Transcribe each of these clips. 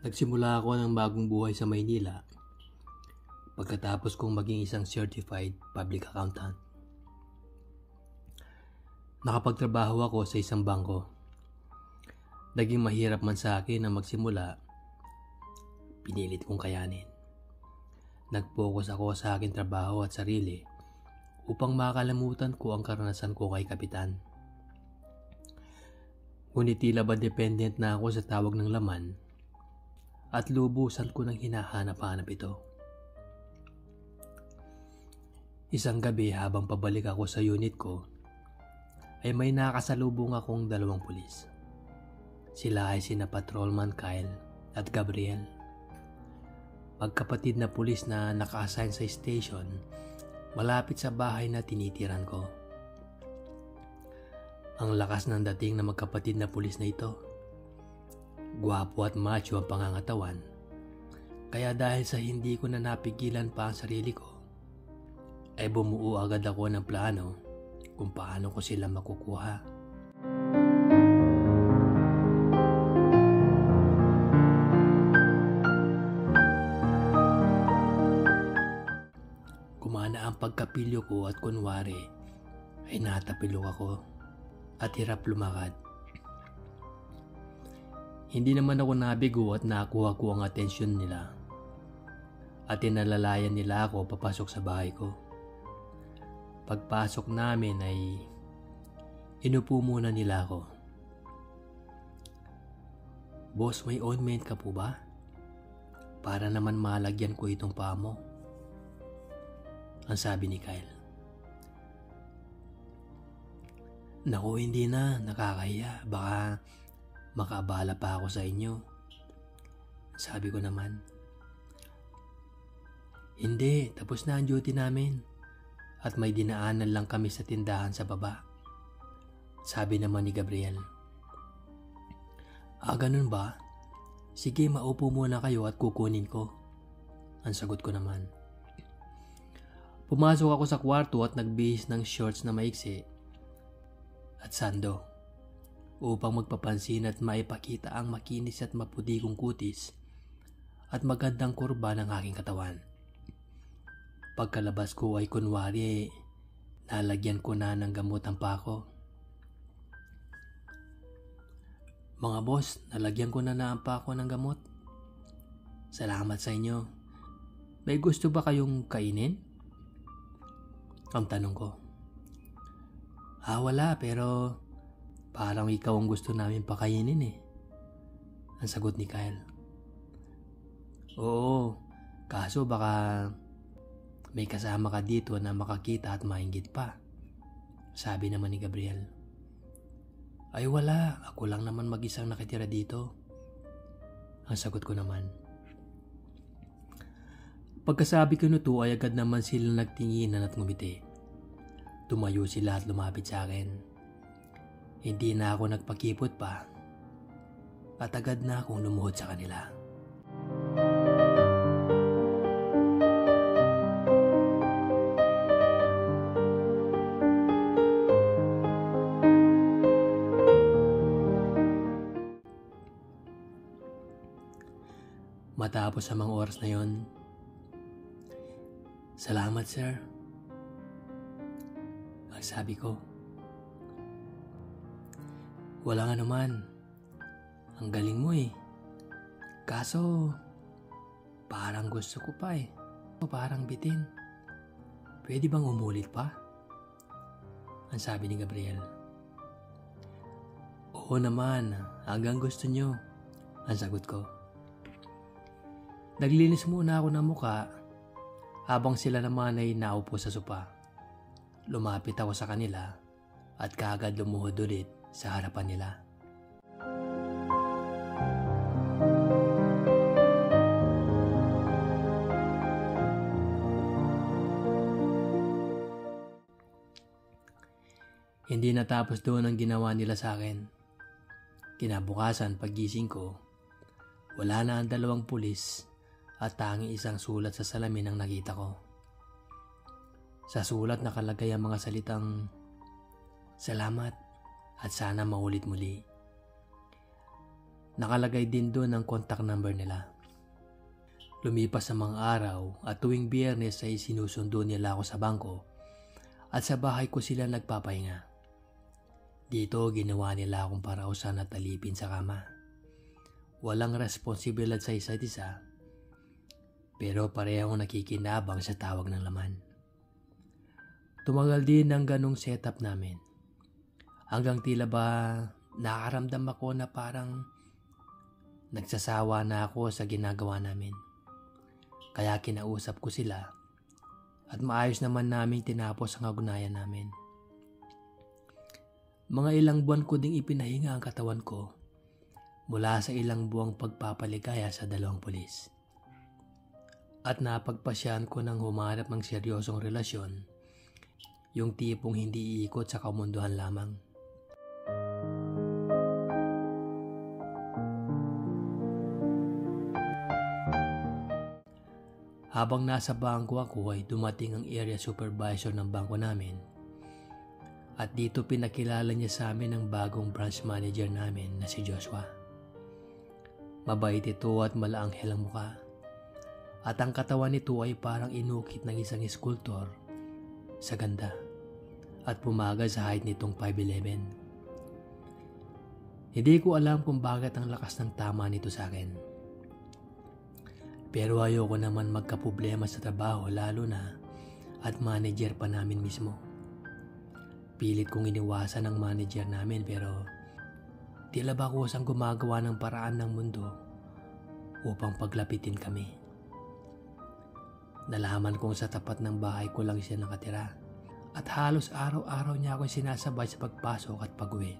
Nagsimula ako ng bagong buhay sa Maynila pagkatapos kong maging isang certified public accountant. Nakapagtrabaho ako sa isang bangko. Naging mahirap man sa akin na magsimula, pinilit kong kayanin. Nag-focus ako sa aking trabaho at sarili upang makalimutan ko ang karanasan ko kay Kapitan. Ngunit tila ba dependent na ako sa tawag ng laman at lubusan ko nang hinahanap-hanap ito. Isang gabi habang pabalik ako sa unit ko, ay may nakasalubong akong dalawang pulis. Sila ay sina Patrolman Kyle at Gabriel. Magkapatid na pulis na naka-assign sa station malapit sa bahay na tinitiran ko. Ang lakas ng dating na magkapatid na pulis na ito. Gwapo at macho ang pangangatawan. Kaya dahil sa hindi ko na napigilan pa ang sarili ko, ay bumuo agad ako ng plano kung paano ko sila makukuha. Kumana ang pagkapilyo ko at kunwari ay natapilok ako at hirap lumakad. Hindi naman ako nabigo at nakuha ko ang atensyon nila at inalalayan nila ako papasok sa bahay ko. Pagpasok namin ay inupo muna nila ako. "Boss, may ointment ka po ba? Para naman malagyan ko itong paa mo," ang sabi ni Kyle. "Naku, hindi na, nakakahiya. Baka makaabala pa ako sa inyo," sabi ko naman. "Hindi, tapos na ang duty namin at may dinaanan lang kami sa tindahan sa baba," sabi naman ni Gabriel. Ganun ba? Sige, maupo muna kayo at kukunin ko," ang sagot ko naman. Pumasok ako sa kwarto at nagbihis ng shorts na maiksi at sando upang magpapansin at maipakita ang makinis at maputi kong kutis at magandang kurba ng aking katawan. Pagkalabas ko ay kunwari nalagyan ko na ng gamot ang paa ko. "Mga boss, nalagyan ko na ang paa ko ng gamot. Salamat sa inyo. May gusto ba kayong kainin?" ang tanong ko. Wala, pero parang ikaw ang gusto namin pakainin eh," ang sagot ni Kyle. "Oo, kaso baka may kasama ka dito na makakita at mainggit pa," sabi naman ni Gabriel. Wala, ako lang naman mag-isang nakitira dito," ang sagot ko naman. Pagkasabi ko nito ay agad naman sila nagtinginan at ngumiti. Tumayo sila at lumapit sa akin. Hindi na ako nagpakipot pa at agad na akong lumuhod sa kanila. Matapos ang mga oras na yon, "Salamat, sir," ang sabi ko. "Wala nga naman. Ang galing mo eh. Kaso, parang gusto ko pa eh. Parang bitin. Pwede bang umulit pa?" ang sabi ni Gabriel. "Oo naman, hanggang gusto nyo," ang sagot ko. Naglinis muna ako ng muka habang sila naman ay naupo sa sopa. Lumapit ako sa kanila at kaagad lumuhod ulit sa harapan nila. Hindi natapos doon ang ginawa nila sa akin. Kinabukasan paggising ko, wala na ang dalawang pulis at tanging isang sulat sa salamin ang nakita ko. Sa sulat nakalagay ang mga salitang, "Salamat at sana maulit muli." Nakalagay din doon ang contact number nila. Lumipas ang mga araw at tuwing Biyernes ay sinusundo nila ako sa bangko at sa bahay ko sila nagpapahinga. Dito ginawa nila akong parausan at alipin sa kama. Walang responsibilidad sa isa't isa, pero parehong nakikinabang sa tawag ng laman. Tumagal din ang ganong setup namin. Hanggang tila ba nakaramdam ako na parang nagsasawa na ako sa ginagawa namin. Kaya kinausap ko sila at maayos naman namin tinapos ang ugnayan namin. Mga ilang buwan ko ding ipinahinga ang katawan ko mula sa ilang buwang pagpapaligaya sa dalawang pulis. At napagpasyahan ko ng humarap ng seryosong relasyon, yung tipong hindi iikot sa kamunduhan lamang. Habang nasa bangko ako ay dumating ang area supervisor ng bangko namin. At dito pinakilala niya sa amin ang bagong branch manager namin na si Joshua. Mabait ito at malaanghel ang muka. At ang katawan nito ay parang inukit ng isang sculptor sa ganda at pumaga sa height nitong 5'11". Hindi ko alam kung bakit ang lakas ng tama nito sa akin. Pero ayoko naman magkaproblema sa trabaho lalo na at manager pa namin mismo. Pilit kong iniwasan ng manager namin pero tila ba kusang gumagawa ng paraan ng mundo upang paglapitin kami. Nalaman kong sa tapat ng bahay ko lang siya nakatira at halos araw-araw niya akong sinasabay sa pagpasok at pag-uwi.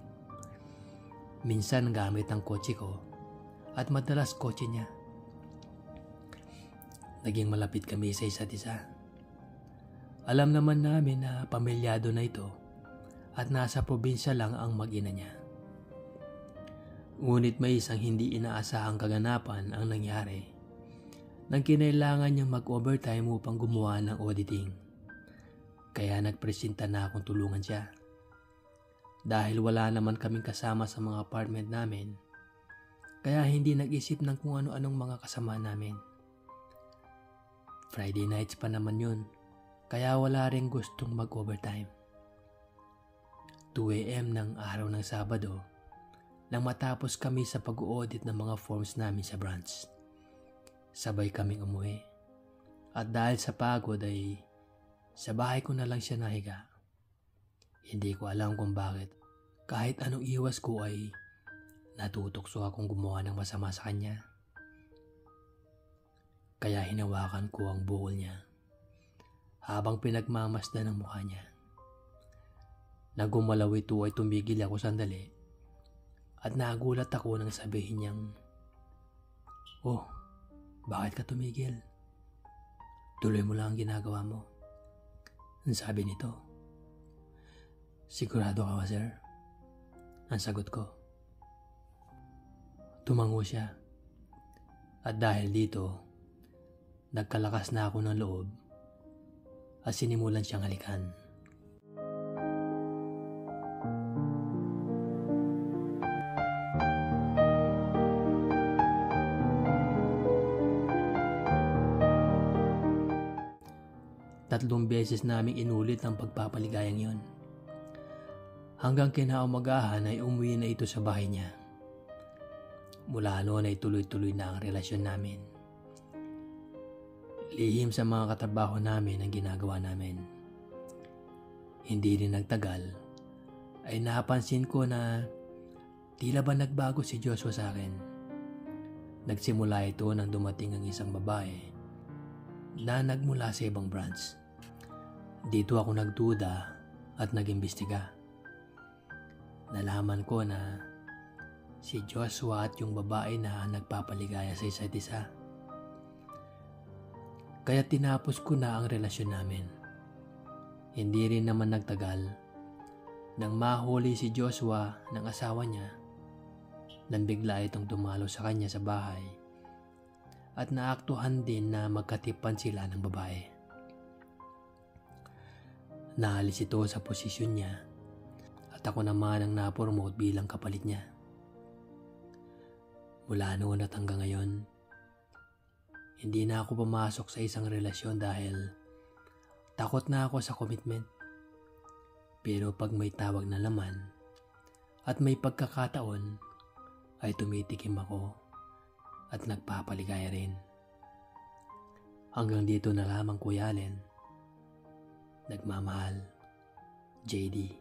Minsan gamit ang kotse ko at madalas kotse niya. Naging malapit kami sa isa't isa. Alam naman namin na pamilyado na ito at nasa probinsya lang ang mag-ina niya. Ngunit may isang hindi inaasahang kaganapan ang nangyari nang kinailangan niyang mag-overtime upang gumawa ng auditing. Kaya nagpresenta na akong tulungan siya. Dahil wala naman kaming kasama sa mga apartment namin, kaya hindi nag-isip ng kung ano-anong mga kasama namin. Friday nights pa naman yun, kaya wala rin gustong mag-overtime. 2 AM ng araw ng Sabado nang matapos kami sa pag-audit ng mga forms namin sa branch. Sabay kaming umuwi. At dahil sa pagod ay sa bahay ko na lang siya nahiga. Hindi ko alam kung bakit. Kahit anong iwas ko ay natutokso akong gumawa ng masama sa kanya. Kaya hinawakan ko ang buhol niya habang pinagmamasdan ang mukha niya. Nang gumalaw ito ay tumigil ako sandali at nagulat ako nang sabihin niyang, "Oh, bakit ka tumigil? Tuloy mo lang ang ginagawa mo." Ang sabi nito. "Sigurado ka ba, sir?" Ang sagot ko. Tumango siya at dahil dito, nagkalakas na ako ng loob at sinimulan siyang halikan. Tatlong beses naming inulit ang pagpapaligayang yon. Hanggang kinaumagahan ay umuwi na ito sa bahay niya. Mula noon ay tuloy-tuloy na ang relasyon namin. Lihim sa mga katrabaho namin ang ginagawa namin. Hindi rin nagtagal ay napansin ko na tila ba nagbago si Joshua sa akin. Nagsimula ito nang dumating ang isang babae na nagmula sa ibang branch. Dito ako nagduda at nag-imbestiga. Nalaman ko na si Joshua at yung babae na nagpapaligaya sa isa't isa. Kaya tinapos ko na ang relasyon namin. Hindi rin naman nagtagal nang mahuli si Joshua ng asawa niya nang bigla itong dumalo sa kanya sa bahay at naaktuhan din na magkatipan sila ng babae. Naalis ito sa posisyon niya at ako naman ang napromote bilang kapalit niya. Mula noon at hanggang ngayon, hindi na ako pumasok sa isang relasyon dahil takot na ako sa commitment. Pero pag may tawag na laman at may pagkakataon, ay tumitikim ako at nagpapaligaya rin. Hanggang dito na lamang, Kuya Allen. Nagmamahal, JD.